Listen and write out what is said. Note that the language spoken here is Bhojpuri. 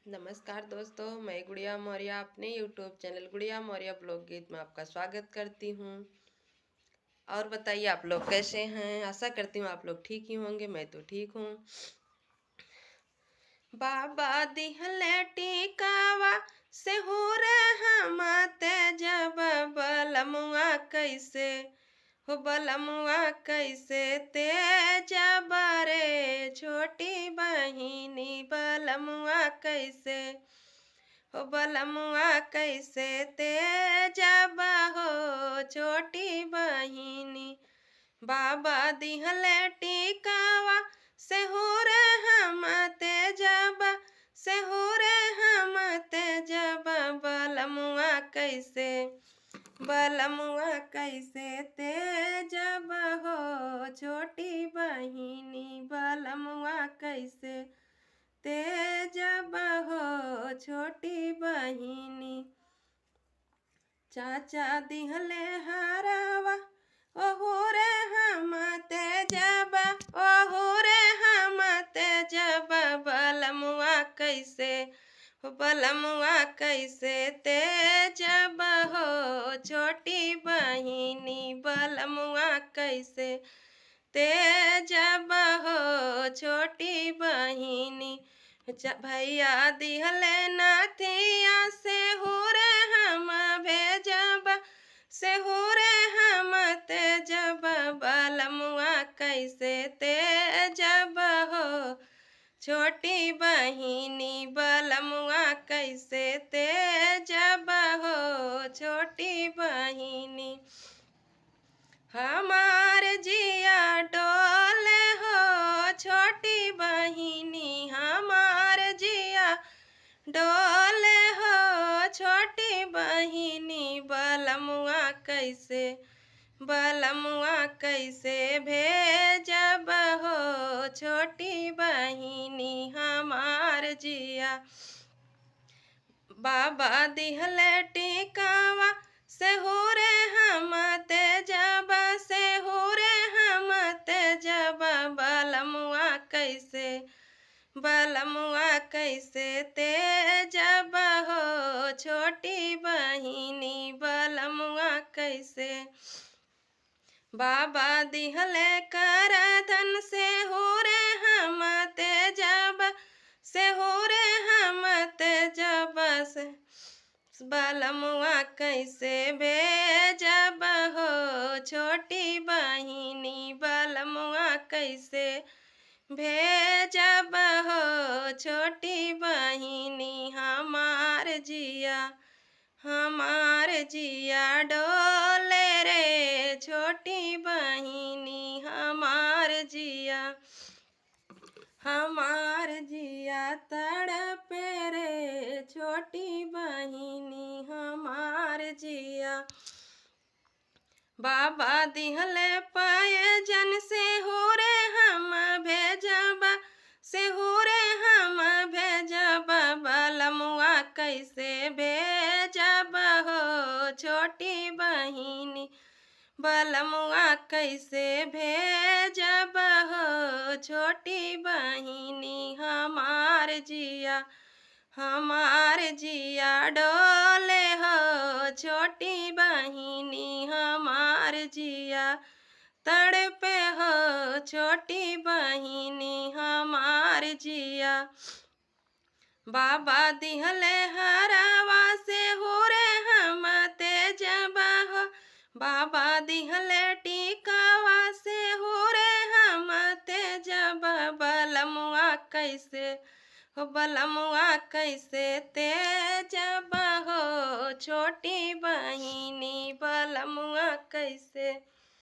नमस्कार दोस्तों, मैं गुड़िया मौर्य अपने यूट्यूब चैनल गुड़िया मौर्य ब्लॉग गीत में आपका स्वागत करती हूँ। और बताइए आप लोग कैसे हैं। आशा करती हूँ आप लोग ठीक ही होंगे। मैं तो ठीक हूँ। बाबा दिहले टीकावा से हो हम जब बलमुआ कैसे हो बलमुआ कैसे ते जब रे छोटी बहिनी बलमुआ कैसे हो बलमुआ कैसे ते जब हो छोटी बहिनी। बाबा दिहले टीकावा से हो हम जब से हो हम जब बलमुआ कैसे बलमुआ कैसे ते जब हो छोटी बहिनी बलमुआ कैसे ते जब हो छोटी बहिनी। चाचा दिहले हरावा ओहो रे हम जब ओहो रे हम जब बलमुआ कैसे बलमुआ कैसे ते जब हो छोटी बहिनी बलमुआ कैसे ते जब हो छोटी बहिनी। भैया दिहले नाथिया से हो हम भेजब से हो हम जब बलमुआ कैसे ते जब हो छोटी बहिनी बलमुआ कैसे ते जब हो छोटी बहिनी। हमार जिया डोले हो छोटी बहिनी हमार जिया डोले हो छोटी बहिनी बलमुआ कैसे भेजब हो छोटी बहिनी हमार जिया। बाबा दिहले टीकावा से हो हम जब से हो हम जब बलमुआ कैसे ते जब हो छोटी बहिनी बलमुआ कैसे। बाबा दिहले करधन से हो हम जब से हो हम जब से बलमुआ कैसे भेजब हो छोटी बहिनी बलमुआ कैसे भेजब हो छोटी बहिनी हमार जिया डोले रे छोटी बहिनी हमार जिया तड़पे रे छोटी बहिनी हमार जिया। बाबा दिहले पाए जन से हो हम भेजब से हो हम भेजब बलमुआ कैसे भेजब हो छोटी बहिनी बलमुआ कैसे भेजब हो छोटी बहिनी हमार जिया डोले हो छोटी बहिनी हमार जिया तड़पे हो छोटी बहिनी हमार जिया। बाबा दिहले हरावा से हो हम जब हो बाबा दिहले टीकावा से हो हम जब बलमुआ कैसे हो बलमुआ कैसे ते जब हो छोटी बहिनी बलमुआ कैसे।